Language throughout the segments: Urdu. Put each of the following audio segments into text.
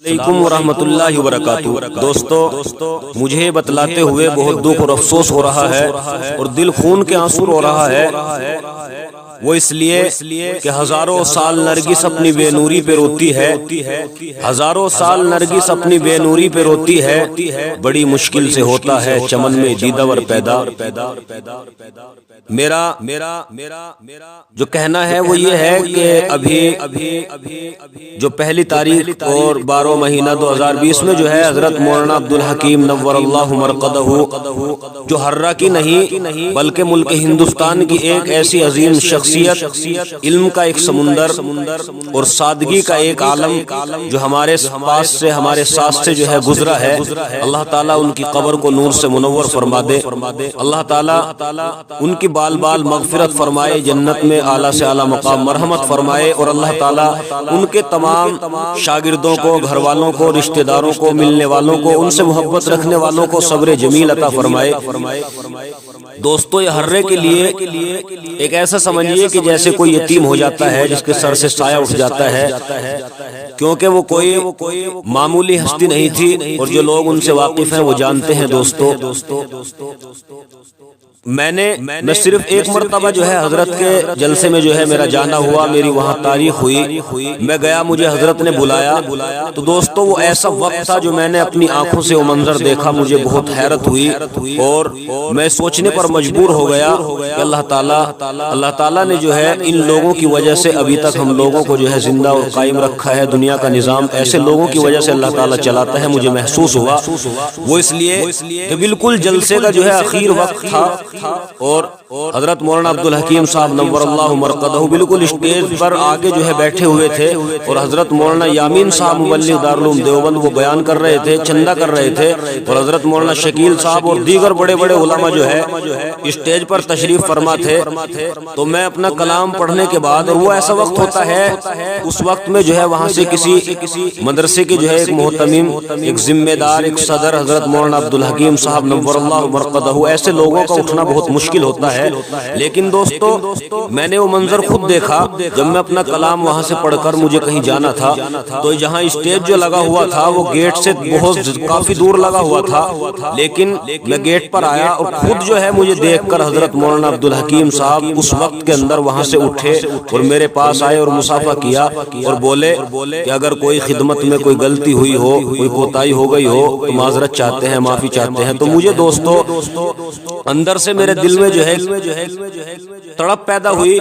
علیکم ورحمۃ اللہ وبرکاتہ۔ دوستو، مجھے بتلاتے ہوئے بہت دکھ اور افسوس ہو رہا ہے اور دل خون کے آنسو رو رہا ہے۔ وہ اس لیے کہ ہزاروں سال نرگس اپنی بے نوری پہ روتی ہے، ہزاروں سال نرگس اپنی بے نوری پہ روتی ہے، بڑی مشکل سے ہوتا ہے چمن میں دیدور پیدا۔ میرا جو کہنا ہے وہ یہ ہے کہ ابھی جو پہلی تاریخ اور 12 مہینہ 2020 میں جو ہے حضرت مولانا عبدالحکیم نور اللہ مرقدہ جو حرہ کی نہیں بلکہ ملک ہندوستان کی ایک ایسی عظیم شخصیت، علم کا ایک سمندر اور سادگی کا ایک عالم جو ہمارے پاس سے ہمارے ساتھ سے جو ہے گزرا ہے، اللہ تعالیٰ ان کی قبر کو نور سے منور فرما دے، اللہ تعالیٰ ان کی بال بال مغفرت فرمائے، جنت میں اعلیٰ سے اعلیٰ مقام مرحمت فرمائے، اور اللہ تعالیٰ ان کے تمام شاگردوں کو، گھر والوں کو، رشتہ داروں کو، ملنے والوں کو، ان سے محبت رکھنے والوں کو صبر جمیل عطا فرمائے۔ دوستو، یہ حرے کے لیے ایک ایسا سمجھیے کہ جیسے کوئی یتیم ہو جاتا ہے جس کے سر سے سایہ اٹھ جاتا ہے، کیونکہ وہ کوئی معمولی ہستی نہیں تھی، اور جو لوگ ان سے واقف ہیں وہ جانتے ہیں۔ دوستو، میں صرف ایک مرتبہ جو ہے حضرت کے جلسے میں جو ہے میرا جانا ہوا، میری وہاں تاریخ ہوئی، میں گیا، مجھے حضرت نے بلایا، تو دوستو وہ ایسا وقت تھا جو میں نے اپنی آنکھوں سے وہ منظر دیکھا، مجھے بہت حیرت ہوئی اور میں سوچنے پر مجبور ہو گیا کہ اللہ تعالیٰ نے جو ہے ان لوگوں کی وجہ سے ابھی تک ہم لوگوں کو جو ہے زندہ اور قائم رکھا ہے، دنیا کا نظام ایسے لوگوں کی وجہ سے اللہ تعالیٰ چلاتا ہے۔ مجھے محسوس ہوا وہ اس لیے کہ بالکل جلسے کا جو ہے آخر وقت تھا، اور حضرت مولانا عبدالحکیم صاحب نور اللہ مرقدہ بالکل اسٹیج پر آگے جو ہے بیٹھے ہوئے تھے، اور حضرت مولانا یامین صاحب مبلغ دارالعلوم دیوبند وہ بیان کر رہے تھے، چندہ کر رہے تھے، اور حضرت مولانا شکیل صاحب اور دیگر بڑے بڑے علماء جو ہے اسٹیج پر تشریف فرما تھے۔ تو میں اپنا کلام پڑھنے کے بعد، اور وہ ایسا وقت ہوتا ہے اس وقت میں جو ہے وہاں سے کسی مدرسے کے جو ہے ایک محتمم، ایک ذمہ دار، ایک صدر حضرت مولانا عبدالحکیم صاحب نور اللہ مرقدہ، ایسے لوگوں کا اٹھنا بہت مشکل ہوتا ہے، لیکن دوستو میں نے وہ منظر خود دیکھا جب میں اپنا کلام وہاں سے پڑھ کر مجھے کہیں جانا تھا، تو جہاں اسٹیج جو لگا ہوا تھا وہ گیٹ سے بہت کافی دور لگا ہوا تھا، لیکن میں گیٹ پر آیا اور خود جو ہے مجھے دیکھ کر حضرت مولانا عبدالحکیم صاحب اس وقت کے اندر وہاں سے اٹھے اور میرے پاس آئے اور مصافحہ کیا اور بولے کہ اگر کوئی خدمت میں کوئی غلطی ہوئی ہو، کوئی کوتاہی ہو گئی ہو تو معذرت چاہتے ہیں، معافی چاہتے ہیں۔ تو مجھے دوستو اندر سے میرے دل میں جو ہے تڑپ پیدا ہوئی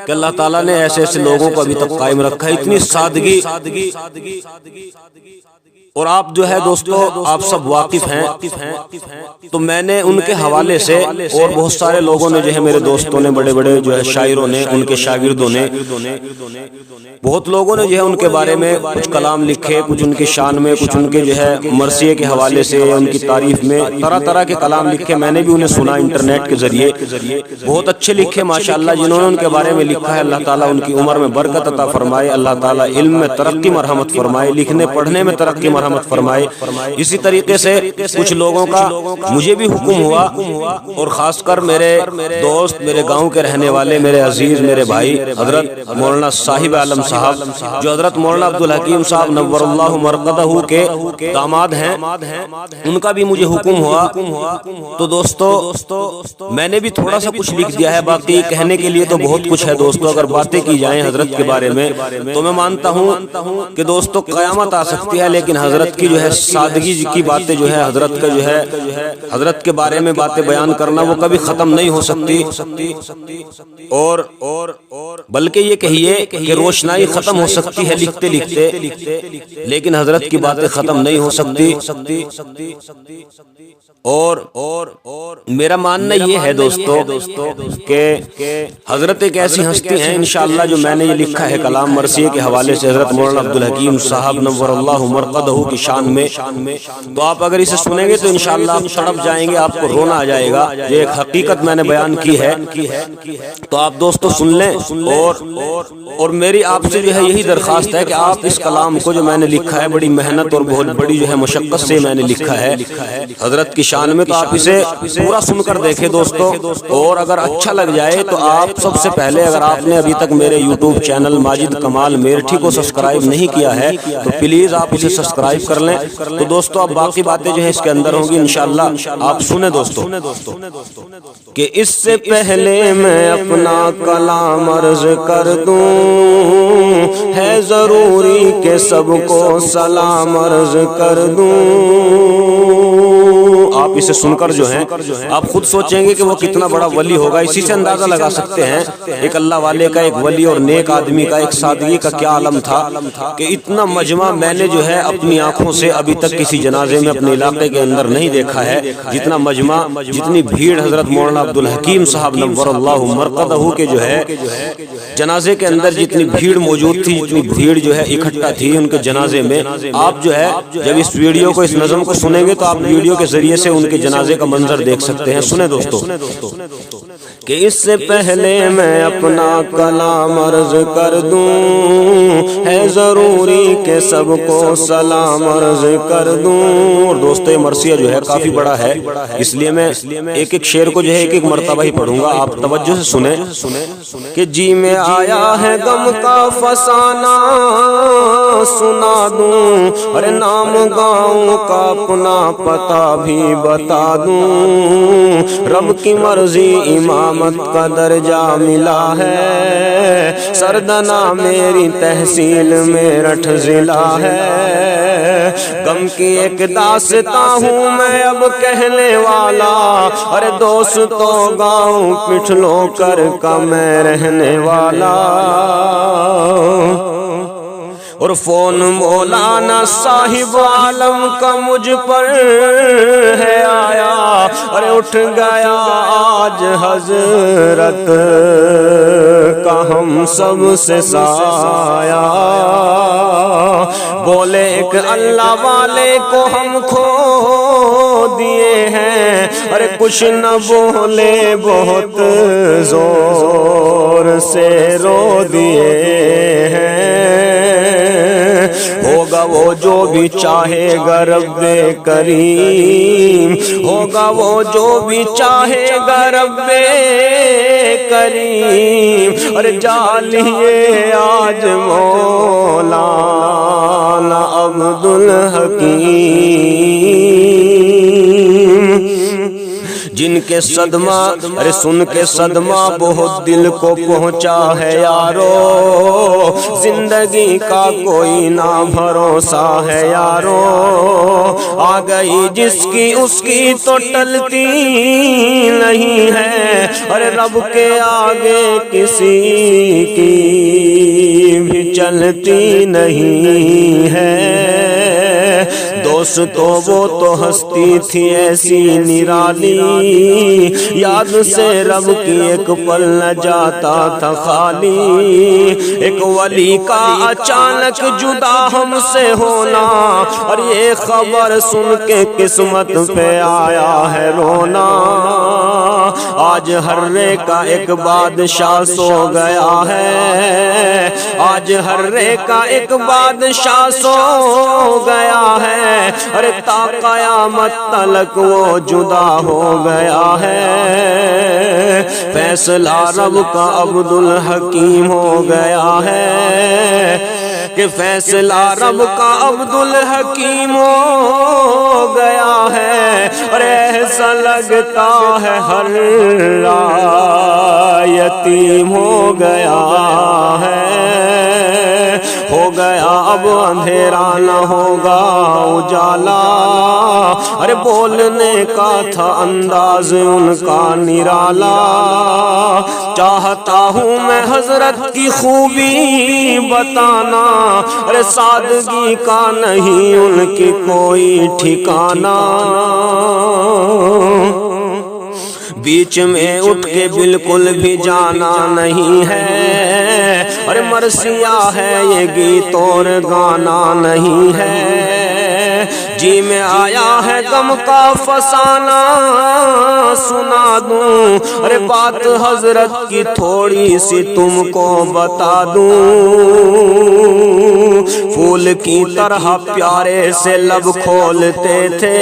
کہ اللہ تعالیٰ نے ایسے ایسے لوگوں کو ابھی تک قائم رکھا ہے، اتنی سادگی، اور آپ جو ہے دوستو آپ سب واقف ہیں، تو میں نے ان کے حوالے سے اور بہت سارے لوگوں نے جو ہے میرے دوستوں نے، بڑے بڑے جو ہے شاعروں نے، ان کے شاگردوں نے، بہت لوگوں نے جو ہے ان کے بارے میں کچھ کلام لکھے، کچھ ان کی شان میں، کچھ ان کے جو ہے مرثیے کے حوالے سے، ان کی تعریف میں طرح طرح کے کلام لکھے، میں نے بھی انہیں سنا انٹرنیٹ کے ذریعے، بہت اچھے لکھے ماشاءاللہ، جنہوں نے ان کے بارے میں لکھا ہے اللہ تعالیٰ ان کی عمر میں برکت عطا فرمائے، اللہ تعالیٰ علم میں ترقی مرحمت فرمائے، لکھنے پڑھنے میں ترقی مرحمت فرمائے۔ اسی طریقے سے کچھ لوگوں کا مجھے بھی حکم ہوا، اور خاص کر میرے دوست، میرے گاؤں کے رہنے والے، میرے عزیز، میرے بھائی حضرت مولانا صاحب عالم صاحب جو حضرت مولانا عبدالحکیم صاحب نور اللہ مرقدہ کے داماد ہیں، ان کا بھی مجھے حکم ہوا۔ تو دوستو میں نے بھی تھوڑا سا کچھ لکھ دیا ہے، باقی کہنے کے لیے تو بہت کچھ ہے دوستو، اگر باتیں کی جائیں حضرت کے بارے میں تو میں مانتا ہوں کہ دوستو قیامت آ سکتی ہے، لیکن حضرت کی جو ہے سادگی کی باتیں جو ہے، حضرت کا جو ہے حضرت کے بارے میں باتیں بیان کرنا وہ کبھی ختم نہیں ہو سکتی، اور بلکہ یہ کہیے کہ روشنائی ختم ہو سکتی ہے لکھتے لکھتے، لیکن حضرت کی باتیں ختم نہیں ہو سکتی۔ اور میرا ماننا یہ ہے دوستو کہ حضرت ایک ایسی ہستی ہیں انشاءاللہ، جو میں نے یہ لکھا ہے کلام مرثیے کے حوالے سے حضرت مولانا عبدالحکیم صاحب نور اللہ مرقدہ کی شان میں، تو آپ اگر اسے سنیں گے تو انشاءاللہ آپ تڑپ جائیں گے، آپ کو رونا آ جائے گا، یہ ایک حقیقت میں نے بیان کی ہے، تو آپ دوستو سن لیں، اور میری آپ سے جو ہے یہی درخواست ہے کہ آپ اس کلام کو جو میں نے لکھا ہے بڑی محنت اور بہت بڑی جو ہے مشقت سے میں نے لکھا ہے حضرت کی شان میں، تو آپ اسے پورا سن کر دیکھیں دوستو، اور اگر اچھا لگ جائے تو آپ سب سے پہلے اگر آپ نے ابھی تک میرے یوٹیوب چینل ماجد کمال میرٹھی کو سبسکرائب نہیں کیا ہے تو پلیز آپ اسے سبسکرائب کر لیں۔ تو دوستو اب باقی باتیں جو ہے اس کے اندر ہوں گی انشاءاللہ، آپ سنیں دوستو کہ اس سے پہلے میں اپنا کلام عرض کر دوں، ہے ضروری کہ سب کو سلام عرض کر دوں۔ آپ اسے سن کر جو ہے آپ خود سوچیں گے کہ وہ کتنا بڑا ولی ہوگا، اسی سے اندازہ لگا سکتے ہیں ایک اللہ والے کا، ایک ولی اور نیک آدمی کا، ایک سادگی کا کیا عالم تھا کہ اتنا مجمع میں نے جو ہے اپنی آنکھوں سے ابھی تک کسی جنازے میں اپنے علاقے کے اندر نہیں دیکھا ہے، جتنا مجمع، جتنی بھیڑ حضرت مولانا عبدالحکیم صاحب نور اللہ مرقدہ کے جو ہے جنازے کے اندر جتنی بھیڑ موجود تھی، جتنی بھیڑ جو ہے اکٹھا تھی ان کے جنازے میں۔ آپ جو ہے جب اس ویڈیو کو، اس نظم کو سنیں گے تو آپ ویڈیو کے ذریعے سے ان کے جنازے کا منظر دیکھ سکتے ہیں۔ سنیں دوستو کہ اس سے پہلے میں اپنا کلام عرض کر دوں، ہے ضروری کہ سب کو سلام عرض کر دوں۔ اور دوستو یہ مرثیہ جو ہے کافی بڑا ہے، اس لیے میں ایک ایک شعر کو جو ہے ایک ایک مرتبہ ہی پڑھوں گا، آپ توجہ سے سنیں کہ جی میں آیا ہے غم کا فسانہ سنا دوں، ارے نام گاؤں کا اپنا پتہ بھی بتا دوں۔ رب کی مرضی امامت کا درجہ ملا ہے، سردنا میری تحصیل میرٹھ ضلع ہے۔ غم کی ایک داستاں ہوں میں اب کہنے والا، ارے دوستو گاؤں پٹھلو کر کا میں رہنے والا۔ اور فون مولانا صاحب عالم کا مجھ پر ہے آیا، ارے اٹھ گیا آج حضرت کا ہم سب سے سایہ۔ بولے ایک اللہ والے کو ہم کھو دیے ہیں، ارے کچھ نہ بولے بہت زور سے رو دیے ہیں۔ ہوگا وہ جو بھی چاہے گا رب کریم، ہوگا وہ جو بھی چاہے گا رب کریم۔ اور جالیے آج مولانا عبدالحکیم، جن کے صدمہ، ارے سن کے صدمہ بہت دل کو پہنچا ہے یارو، زندگی کا کوئی نہ بھروسہ ہے یارو۔ آ گئی جس کی اس کی تو ٹلتی نہیں ہے، ارے رب کے آگے کسی کی بھی چلتی نہیں ہے۔ دوستو وہ تو ہستی تھی ایسی نرالی، یاد سے رب کی ایک پل نہ جاتا تھا خالی۔ ایک ولی کا اچانک جدا ہم سے ہونا، اور یہ خبر سن کے قسمت پہ آیا ہے رونا۔ آج ہررے کا ایک بادشاہ سو گیا ہے، آج ہررے کا ایک بادشاہ سو گیا ہے، ارے تا قیامت تلک وہ جدا ہو گیا ہے۔ فیصلہ رب کا عبدالحکیم ہو گیا ہے، کہ فیصلہ رب کا عبدالحکیم ہو گیا ہے۔ اور ایسا لگتا ہے ہر یتیم ہو گیا ہے، ہو گیا اب اندھیرا نہ ہوگا اجالا۔ ارے بولنے کا تھا انداز ان کا نرالا، چاہتا ہوں میں حضرت کی خوبی بتانا، ارے سادگی کا نہیں ان کی کوئی ٹھکانہ۔ بیچ میں اٹھ کے بالکل بھی جانا نہیں ہے، اور مرثیہ ہے یہ گیت اور گانا نہیں ہے۔ جی میں آیا ہے غم کا فسانہ سنا دوں، ارے بات حضرت کی تھوڑی سی تم کو بتا دوں، پھول کی طرح پیارے سے لب کھولتے تھے،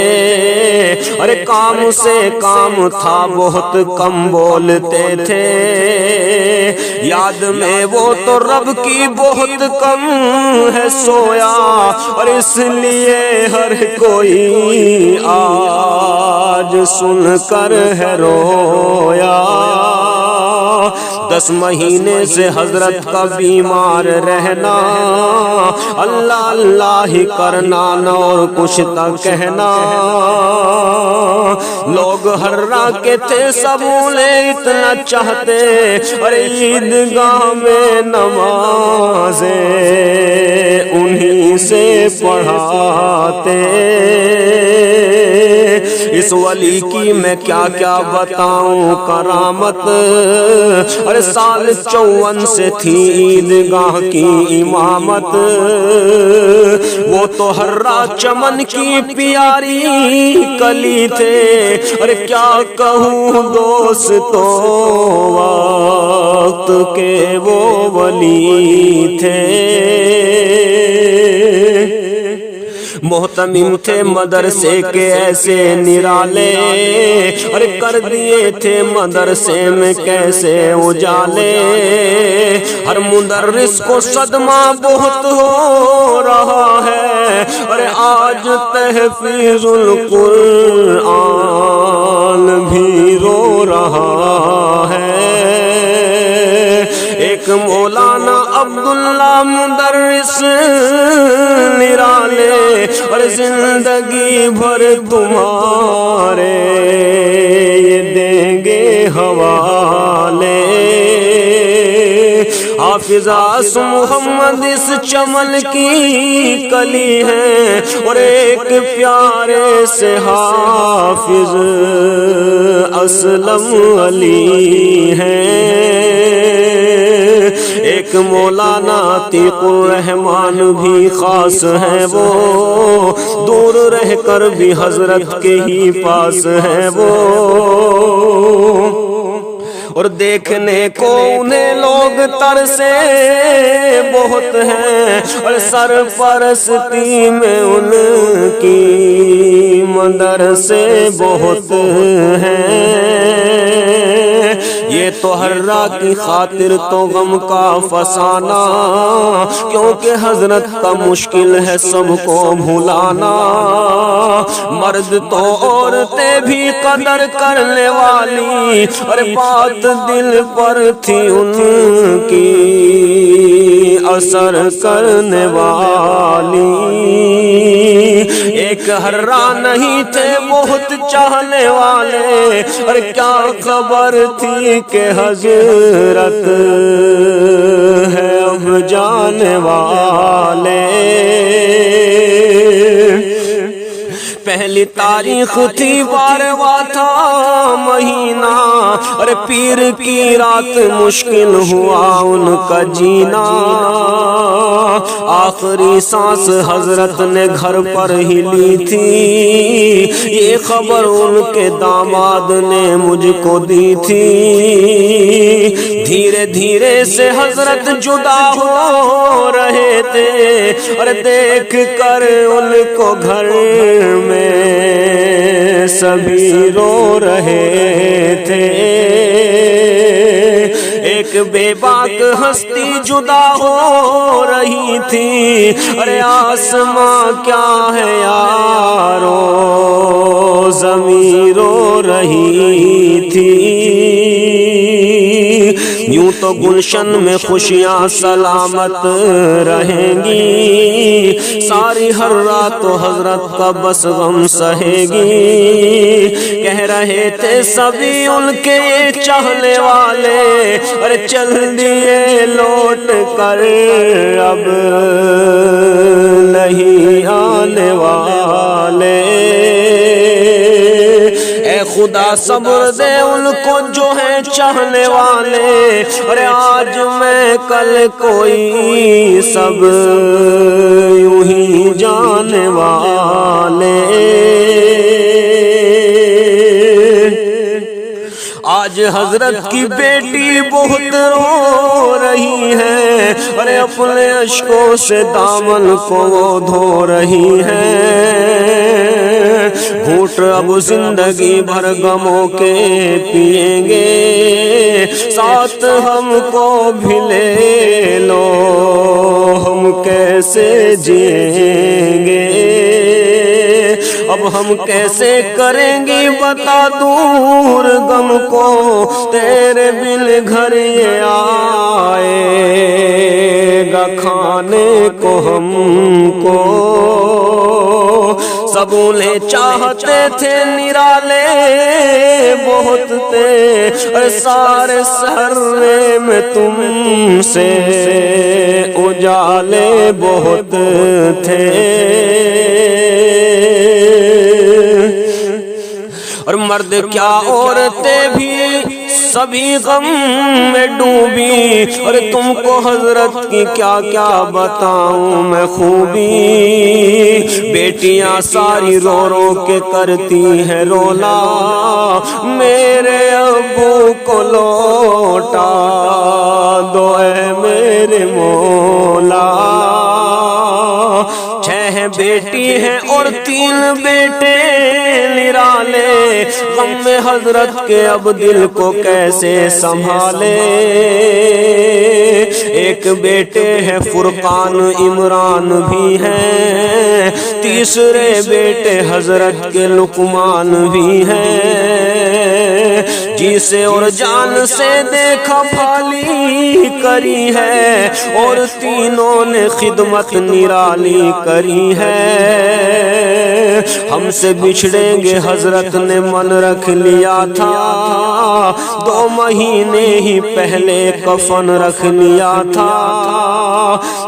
ارے کام سے کام تھا بہت کم بولتے تھے، یاد میں وہ تو رب کی بہت کم ہے سویا، اور اس لیے ہر کوئی آج سن کر ہے رویا، 10 مہینے سے حضرت کا بیمار رہنا، اللہ اللہ ہی کرنا نہ اور کچھ نہ کہنا، لوگ ہررا کے تھے سب انہیں اتنا چاہتے، اور عیدگاہ میں نمازیں انہی سے پڑھاتے، اس ولی کی میں کیا کیا بتاؤں کرامت، اور سال 54 سے تھی عیدگاہ کی امامت، وہ تو ہررا چمن کی پیاری کلی تھے، اور کیا کہوں دوستو وقت کے وہ ولی تھے، محتمم تھے مدرسے کے ایسے نرالے، اور کر دیے تھے مدرسے میں کیسے اجالے، ہر مدرس کو صدمہ بہت ہو رہا ہے، اور آج تحفیظ القرآن بھی رو رہا ہے، ایک مولانا عبداللہ مدرس نرالے، اور زندگی بھر تمہارے یہ دیں گے حوالے، حافظ آسم محمد اس چمن کی کلی ہے، اور ایک پیارے سے حافظ اسلم علی ہیں، ایک مولانا عتیق الرحمن بھی خاص ہیں، وہ دور رہ کر بھی حضرت کے ہی پاس ہیں وہ، اور دیکھنے کو انہیں لوگ ترسے بہت ہیں، اور سرپرستی میں ان کی مدرسے بہت ہیں، یہ تو ہررا کی خاطر تو غم کا فسانہ، کیونکہ حضرت کا مشکل ہے سب کو بھلانا، مرد تو عورتیں بھی قدر کرنے والی، اور بات دل پر تھی ان کی اثر کرنے والی، ایک ہررا نہیں تھے بہت چاہنے والے، اور کیا خبر تھی کہ حضرت ہے اب جانے والے، پہلی تاریخ تھی 12واں تھا مہینہ، اور پیر کی رات مشکل ہوا ان کا جینا، آخری سانس حضرت نے گھر پر ہی لی تھی، یہ خبر ان کے داماد نے مجھ کو دی تھی، دھیرے دھیرے سے حضرت جدا ہو رہے تھے، اور دیکھ کر ان کو گھر میں سبھی رو رہے تھے، ایک بے باک ہستی جدا ہو رہی تھی، ارے آسماں کیا ہے یارو زمین رو رہی تھی، یوں تو گلشن میں خوشیاں سلامت رہیں گی، ساری ہر رات تو حضرت کا بس غم سہے گی، کہہ رہے تھے سبھی ان کے چاہنے والے، اور چل دیے لوٹ کر اب نہیں آنے والے، اے خدا صبر دے ان کو جو ہیں چاہنے والے، اور آج میں کل کوئی سب یوں ہی جانے والے، حضرت کی بیٹی بہت رو رہی ہے، ارے اپنے اشکوں سے دامن کو وہ دھو رہی ہے۔ گھونٹ اب زندگی بھر غموں کے پیئیں گے، ساتھ ہم کو بھی لے لو، ہم کیسے جئیں گے؟ اب ہم کیسے کریں گی بتا دور غم کو، تیرے بن گھر یہ آئے گا کھانے کو ہم کو۔ سب انہیں چاہتے تھے نرالے بہت تھے، اور سارے سرے میں تم سے اجالے بہت تھے۔ اور مرد کیا عورتیں بھی سبھی غم میں ڈوبی، اور تم کو حضرت کی کیا کیا بتاؤں میں خوبی۔ بیٹیاں ساری رو رو کے کرتی ہیں رولا، میرے ابو کو لوٹا دو اے میرے مولا۔ 6 بیٹی ہیں اور 3 بیٹے نرالے، غم میں حضرت کے اب دل کو کیسے سنبھالے۔ ایک بیٹے ہیں فرقان عمران بھی ہیں، تیسرے بیٹے حضرت کے لقمان بھی ہیں۔ جسے اور جان سے دیکھا پھالی کری ہے، اور تینوں نے خدمت نرالی کری ہے۔ ہم سے بچھڑیں گے حضرت نے من رکھ لیا تھا، 2 مہینے ہی پہلے کفن رکھ لیا تھا۔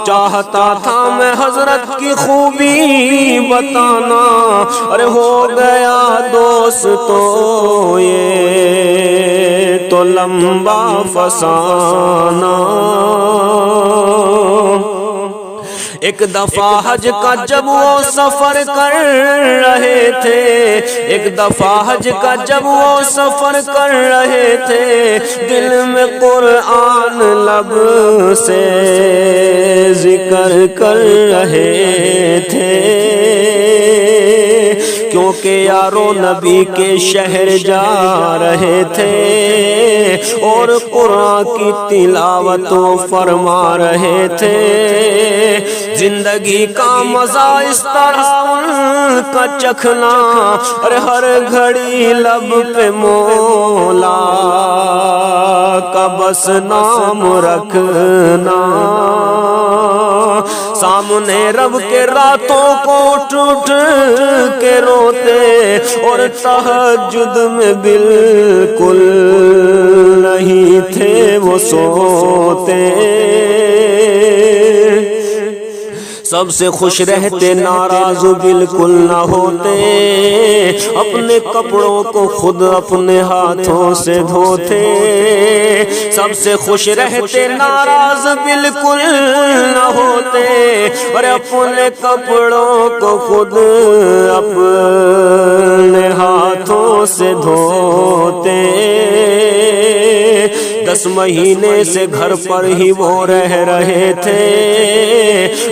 چاہتا تھا میں حضرت کی خوبی بتانا، ارے ہو گیا دوستو یہ تو لمبا فسانہ۔ ایک دفعہ حج کا جب وہ سفر کر رہے تھے، ایک دفعہ حج کا جب وہ سفر کر رہے تھے، دل میں قرآن لب سے ذکر کر رہے تھے۔ کیونکہ یارو نبی کے شہر جا رہے تھے، اور قرآن کی تلاوت فرما رہے تھے۔ زندگی کا مزہ اس طرح ان کا چکھنا، اور ہر گھڑی لب پہ مولا کا بس نام رکھنا۔ سامنے رب کے راتوں کو اٹھ اٹھ کے روتے، اور تہجد میں بالکل نہیں تھے وہ سوتے۔ سب سے خوش رہتے، ناراض بالکل نہ ہوتے، اپنے کپڑوں کو خود اپنے ہاتھوں سے دھوتے۔ سب سے خوش رہتے، ناراض بالکل نہ ہوتے، اور اپنے کپڑوں کو خود اپنے ہاتھوں سے دھوتے۔ 10 مہینے سے گھر پر ہی وہ رہ رہے تھے،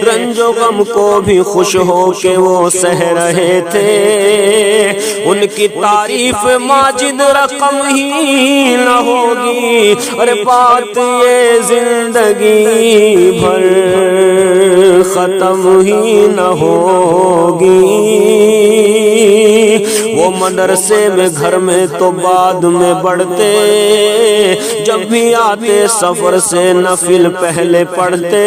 رنج و غم کو بھی خوش ہو کے وہ سہ رہے تھے۔ ان کی تعریف ماجد رقم ہی نہ ہوگی، ارے بات یہ زندگی بھر ختم ہی نہ ہوگی۔ وہ مدرسے میں گھر میں تو بعد میں پڑھتے، جب بھی آتے سفر سے نفل پہلے پڑھتے۔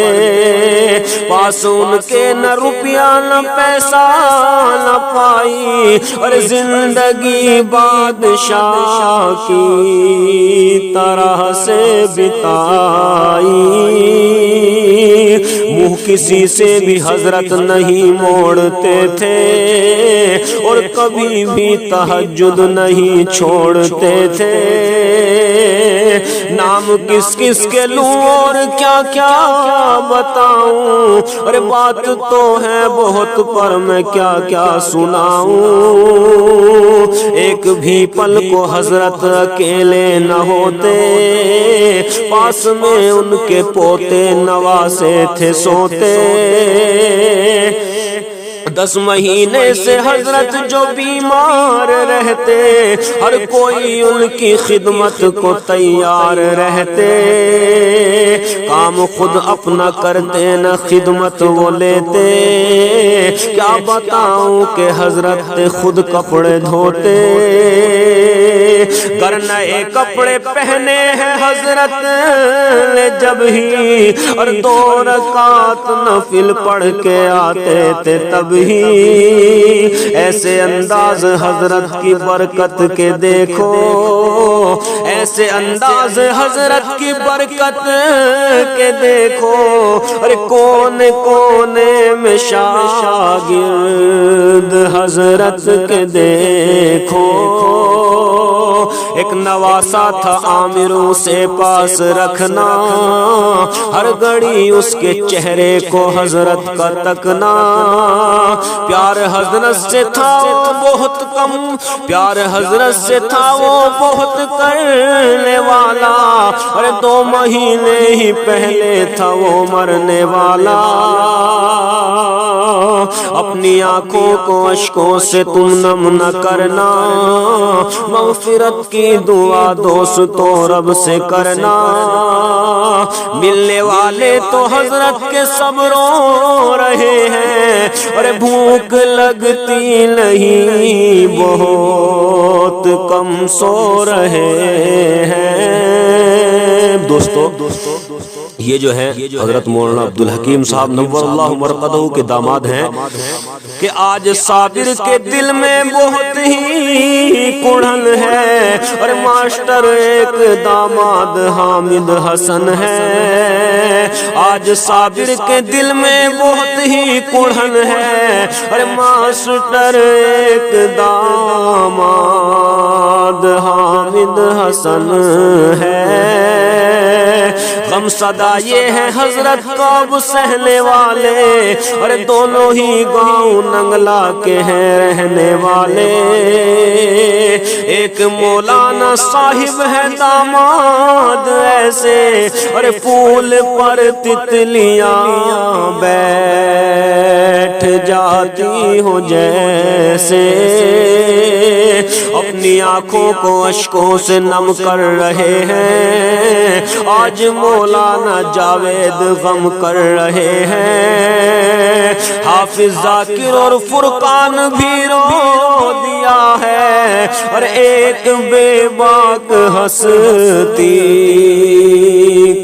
پاس ان کے نہ روپیہ نہ پیسہ نہ پائی، اور زندگی بادشاہ کی طرح سے بتائی۔ منہ کسی سے بھی حضرت نہیں موڑتے تھے، اور کبھی بھی تہجد نہیں چھوڑتے تھے۔ نام کس کس کے لوں اور کیا کیا بتاؤں، ارے بات تو ہے بہت پر میں کیا کیا سناؤں۔ ایک بھی پل کو حضرت اکیلے نہ ہوتے، پاس میں ان کے پوتے نواسے تھے سوتے۔ 10 مہینے سے حضرت جو بیمار رہتے، ہر کوئی ان کی خدمت کو تیار رہتے۔ کام خود اپنا کرتے نہ خدمت وہ لیتے، کیا بتاؤں کہ حضرت خود کپڑے دھوتے۔ گر نئے کپڑے پہنے ہیں حضرت نے جب ہی، اور 2 رکعت نفل پڑھ کے آتے تھے تب ہی۔ ایسے انداز حضرت کی برکت کے دیکھو، ایسے انداز حضرت کی برکت کے دیکھو، ارے کونے کونے میں شاگرد حضرت کے دیکھو۔ ایک نواسا تھا عامروں سے پاس رکھنا، ہر گھڑی اس کے چہرے کو حضرت کا تکنا۔ پیار حضرت سے تھا وہ بہت کم، پیار حضرت سے تھا وہ بہت کرنے والا، اور 2 مہینے ہی پہلے تھا وہ مرنے والا۔ اپنی آنکھوں کو اشکوں سے تم نم نہ کرنا، مغفرت کی دعا دوستو رب سے کرنا۔ ملنے والے تو حضرت کے سب رو رہے ہیں، اور بھوک لگتی نہیں بہت کم سو رہے ہیں۔ دوستو یہ جو ہے حضرت مولانا عبدالحکیم صاحب نور اللہ مرقدہ کے داماد ہیں کہ آج صابر کے دل میں بہت ہی کڑھن ہے، اور ماسٹر ایک داماد حامد حسن ہے۔ آج صابر کے دل میں بہت ہی کڑھن ہے، اور ماسٹر ایک داماد حامد حسن ہے۔ غم صدا یہ ہے حضرت کو اب سہنے والے، اور دونوں ہی گاؤں ننگلا کے ہیں رہنے والے۔ ایک مولانا صاحب ہے داماد ایسے، اور پھول پر تتلیاں بیٹھ جاتی ہو جیسے۔ اپنی آنکھوں کو اشکوں سے نم کر رہے ہیں، آج مولانا جاوید غم کر رہے ہیں۔ حافظ ذاکر اور فرقان بھی رو دیا ہے، اور ایک بے باک ہستی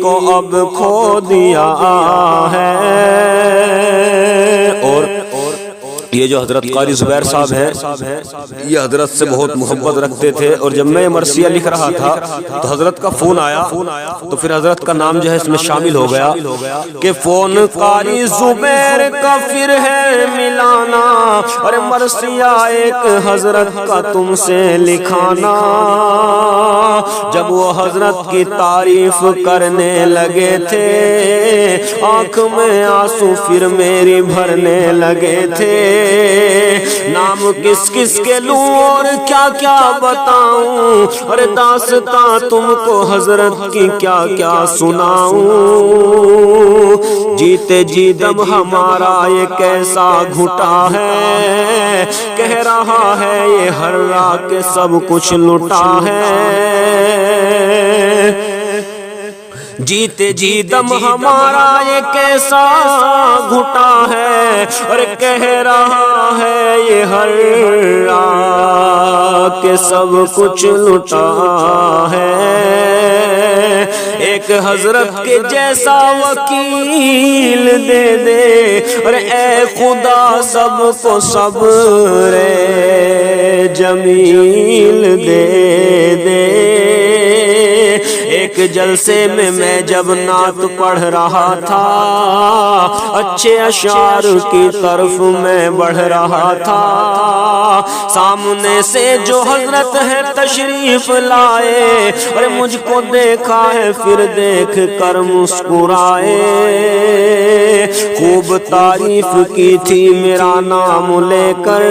کو اب کھو دیا ہے۔ اور یہ جو حضرت قاری زبیر صاحب ہیں، یہ حضرت سے بہت محبت رکھتے تھے، اور جب میں مرثیہ لکھ رہا تھا تو حضرت کا فون آیا، تو پھر حضرت کا نام جو ہے اس میں شامل ہو گیا کہ فون قاری زبیر کا پھر ہے ملانا، اور مرثیہ ایک حضرت کا تم سے لکھانا۔ جب وہ حضرت کی تعریف کرنے لگے تھے، آنکھ میں آنسو پھر میری بھرنے لگے تھے۔ نام کس کس کے لوں اور کیا کیا بتاؤں، اور داستاں تم کو حضرت کی کیا کیا سناؤں۔ جیتے جی دم ہمارا یہ کیسا گھٹا ہے، کہہ رہا ہے یہ ہر راہ کے سب کچھ لٹا ہے۔ جیتے جی دم ہمارا یہ کیسا گھٹا ہے، اور کہہ رہا ہے یہ ہر راہ کے سب کچھ لٹا ہے۔ ایک حضرت کے جیسا وکیل دے دے، اور اے خدا سب کو صبر جمیل دے دے۔ ایک جلسے میں جب نعت پڑھ رہا تھا، اچھے اشعار کی طرف میں بڑھ رہا تھا، سامنے سے جو حضرت ہے تشریف لائے، اور مجھ کو دیکھا ہے پھر دیکھ کر مسکرائے، خوب تعریف کی تھی میرا نام لے کر،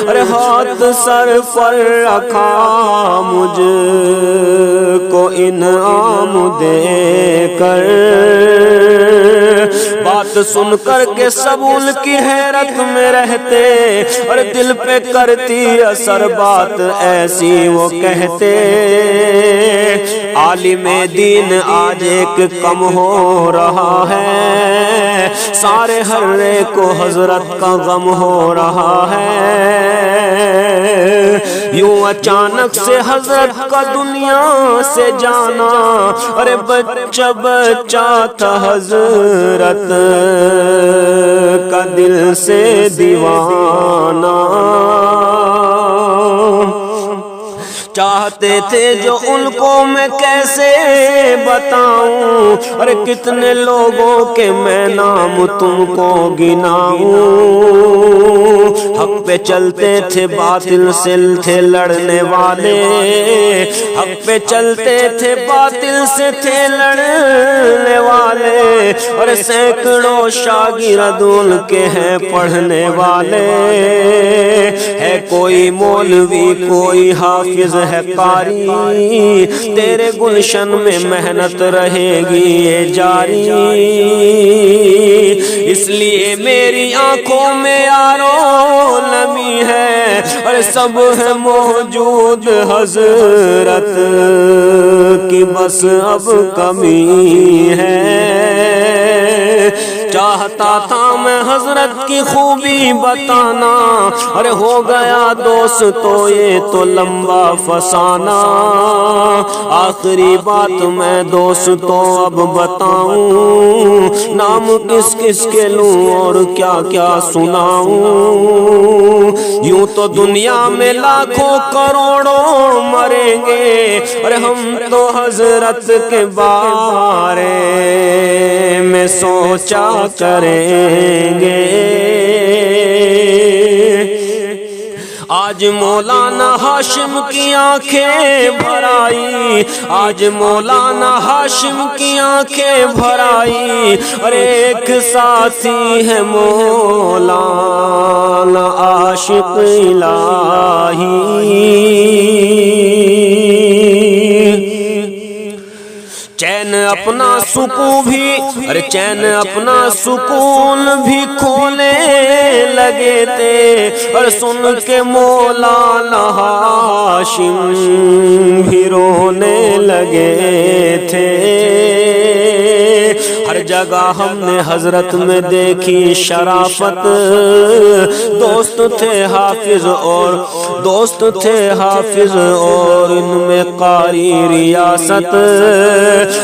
اور ہاتھ سر پر رکھا مجھ کو انعام دے کر، بات سن کر کے سب ان کی حیرت میں رہتے، اور دل پہ کرتی اثر بات ایسی وہ کہتے، عالم دین آج ایک کم ہو رہا ہے، سارے ہرے کو حضرت کا غم ہو رہا ہے، یوں اچانک سے حضرت کا دنیا سے جانا، ارے بچہ بچہ تھا حضرت کا دل سے دیوانہ، چاہتے تھے جو ان کو میں کیسے بتاؤں، اور کتنے لوگوں کے میں نام تم کو گناؤں، حق پہ چلتے تھے باطل سے تھے لڑنے والے، حق پہ چلتے تھے باطل سے تھے لڑنے والے، اور سینکڑوں شاگرد ان کے ہیں پڑھنے والے، ہے کوئی مولوی کوئی حافظ ہے قاری، تیرے گلشن میں محنت رہے گی یہ جاری، اس لیے میری آنکھوں میں یارو نمی ہے، اور سب ہے موجود حضرت کی بس اب کمی ہے، چاہتا تھا میں حضرت کی خوبی بتانا، ارے ہو گیا دوست تو یہ تو لمبا فسانہ، آخری بات میں دوستو اب بتاؤں، نام کس کس کے لوں اور کیا کیا سناؤں، یوں تو دنیا میں لاکھوں کروڑوں مریں گے، اور ہم تو حضرت کے بارے میں سوچا کریں گے، آج مولانا ہاشم کی آنکھیں بھر آئی، آج مولانا ہاشم کی آنکھیں بھر آئی، اور ایک ساتھی ہے مولانا عاشق الہی، چین اپنا سکون بھی، ارے چین اپنا سکون بھی کھونے لگے تھے، اور سن کے مولانا ہاشم بھی رونے لگے تھے، ہر جگہ ہم نے حضرت میں دیکھی شرافت، دوست تھے حافظ اور دوست تھے حافظ اور ان میں قاری ریاست،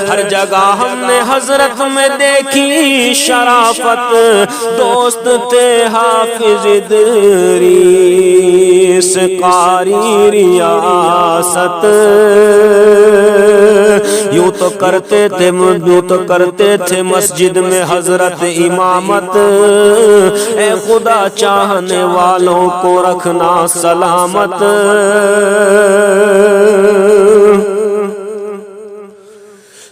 ہر جگہ ہم نے حضرت میں دیکھی شرافت، دوست تھے حافظ ادریس قاری ریاست، یوں تو کرتے تھے مسجد میں حضرت امامت، اے خدا چاہنے والوں کو رکھنا سلامت،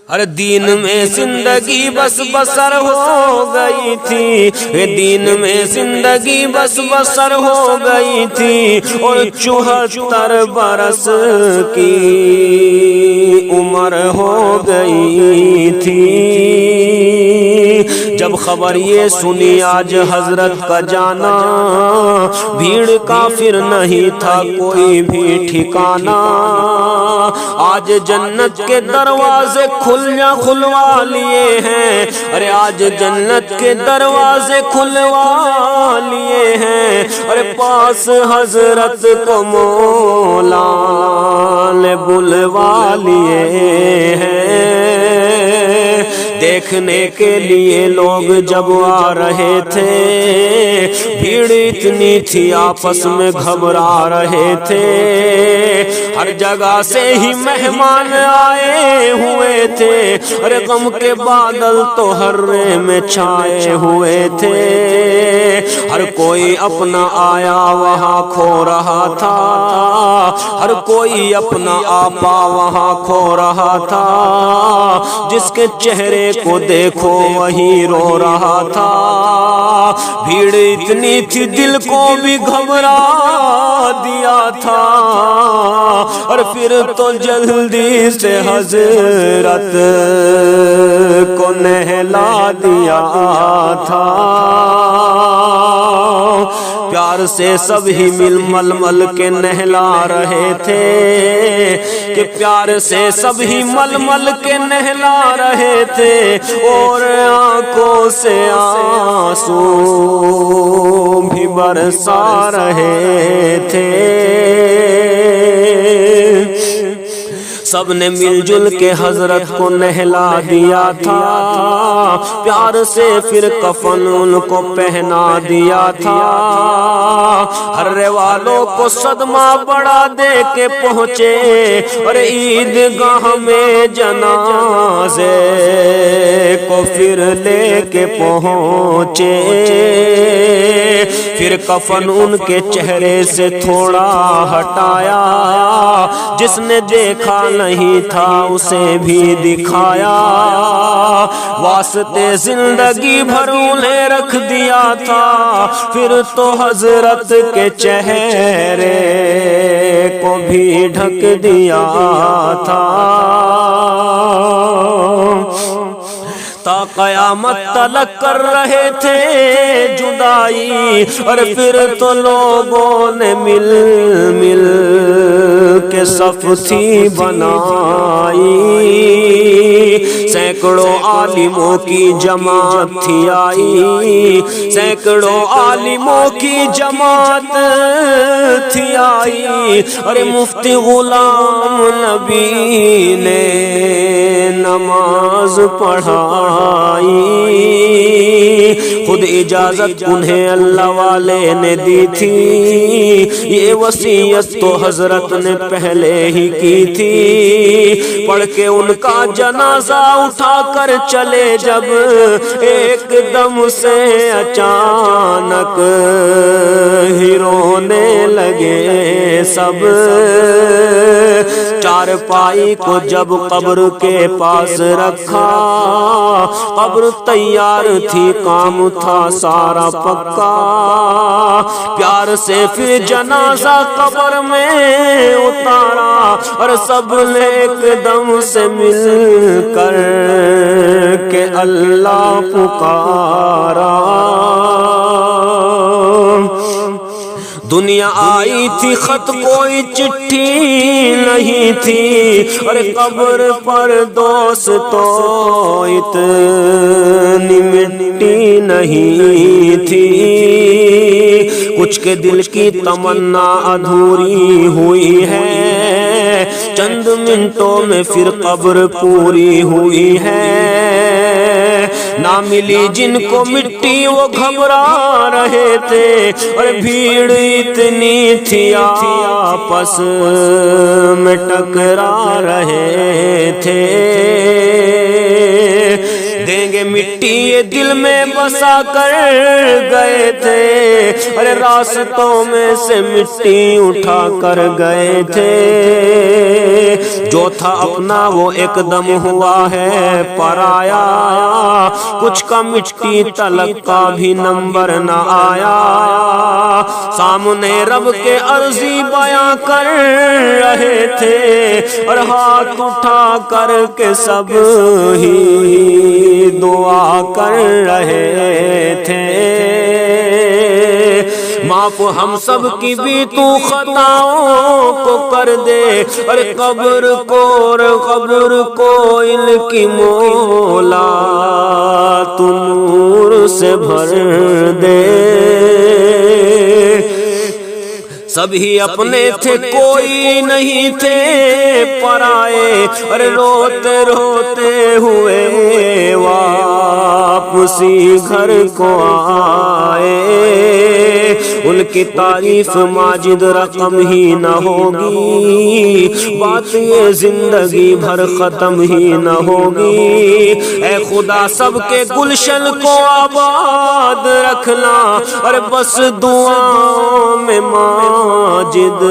ہر دین میں زندگی بس بسر ہو گئی تھی، دین میں زندگی بس بسر ہو گئی تھی، اور 74 برس کی عمر ہو گئی تھی، جب خبر یہ سنی آج حضرت کا جانا، بھیڑ کافر نہیں تھا کوئی بھی ٹھکانہ، آج جنت کے دروازے کھلوا لیے ہیں، ارے آج جنت کے دروازے کھلوا لیے ہیں، ارے پاس حضرت کو مولا نے بلوا لیے ہیں، دیکھنے کے لیے لوگ جب آ رہے تھے، بھیڑ اتنی تھی آپس میں گھبرا رہے تھے، ہر جگہ سے ہی مہمان آئے ہوئے تھے، ارے غم کے بادل تو ہرے میں چھائے ہوئے تھے، ہر کوئی اپنا آیا وہاں کھو رہا تھا، ہر کوئی اپنا آپا وہاں کھو رہا تھا، جس کے چہرے کو دیکھو وہی رو رہا تھا، بھیڑ اتنی تھی دل کو بھی گھبرا دیا تھا، اور پھر تو جلدی سے حضرت کو نہلا دیا تھا، پیار سے سب ہی مل مل کے نہلا رہے تھے، کہ پیار سے سب ہی مل کے نہلا رہے تھے، اور آنکھوں سے آنسو بھی برسا رہے تھے، سب نے مل جل کے حضرت کو نہلا دیا تھا، پیار سے پھر کفن ان کو پہنا دیا تھا، ہر والوں کو صدمہ بڑا دے کے پہنچے، اور عیدگاہ میں جنازے کو پھر لے کے پہنچے، پھر کفن ان کے چہرے سے تھوڑا ہٹایا، جس نے دیکھا نہیں تھا اسے بھی دکھایا، واسطے زندگی بھر انہیں رکھ دیا تھا، پھر تو حضرت کے چہرے کو بھی ڈھک دیا تھا، تا قیامت تلک کر رہے تھے جدائی، اور پھر تو لوگوں نے مل کے صف تھی بنائی، سینکڑوں عالموں کی جماعت تھی آئی، سینکڑوں عالموں کی جماعت تھی آئی، اور مفتی غلام نبی نے نماز پڑھائی، خود اجازت انہیں اللہ والے نے دی تھی، یہ وصیت تو حضرت نے پہلے ہی کی تھی، پڑھ کے ان کا جنازہ اٹھا کر چلے جب، ایک دم سے اچانک ہی رونے لگے سب، چارپائی کو جب قبر کے پاس رکھا، قبر تیار تھی کام تھا سارا پکا، پیار سے پھر جنازہ قبر میں اتارا، اور سب نے ایک دم سے مل کر کے اللہ پکارا، دنیا آئی تھی خط کوئی چٹھی نہیں تھی، اور قبر پر دوستو اتنی مٹی نہیں تھی، کچھ کے دل کی تمنا ادھوری ہوئی ہے، چند منٹوں میں پھر قبر پوری ہوئی ہے، نہ ملی جن کو مٹی وہ گھبرا رہے تھے، اور بھیڑ اتنی تھی آپس میں ٹکرا رہے تھے، دیں گے مٹی یہ دل میں بسا کر گئے تھے، ارے راستوں میں سے مٹی اٹھا کر گئے تھے، جو تھا اپنا وہ ایک دم ہوا ہے پرایا، کچھ کا مٹی تلک کا بھی نمبر نہ آیا، سامنے رب کے عرضی بیاں کر رہے تھے، اور ہاتھ اٹھا کر کے سب ہی دعا کر رہے تھے، معاف ہم سب کی بھی تو خطاؤں کو کر دے، اور قبر کو ان کی مولا تو نور سے بھر دے، سبھی اپنے تھے کوئی نہیں تھے پرائے، ارے روتے روتے ہوئے واپسی گھر کو آئے۔ ان کی تعریف ماجد رقم ہی نہ ہوگی، بات یہ زندگی بھر ختم ہی نہ ہوگی۔ اے خدا سب کے گلشن کو آباد رکھنا، اور بس دعاؤں میں ماجد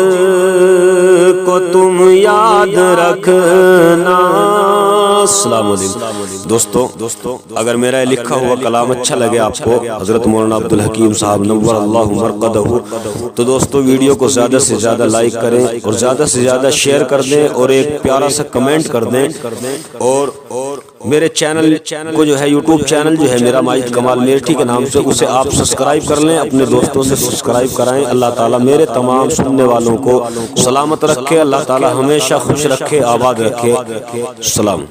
کو تم یاد رکھنا۔ السلام علیکم دوستو، اگر میرا لکھا ہوا کلام اچھا لگے آپ کو، حضرت مولانا عبدالحکیم صاحب نور اللہ مرقدہ، تو دوستو ویڈیو کو زیادہ سے زیادہ لائک کریں اور زیادہ سے زیادہ شیئر کر دیں اور ایک پیارا سا کمنٹ کر دیں، اور میرے چینل کو جو ہے یوٹیوب چینل جو ہے میرا ماجد کمال میرٹھی کے نام سے، اسے آپ سبسکرائب کر لیں، اپنے دوستوں سے سبسکرائب کرائیں۔ اللہ تعالیٰ میرے تمام سننے والوں کو سلامت رکھے، اللہ تعالیٰ ہمیشہ خوش رکھے، آباد رکھے۔ سلام۔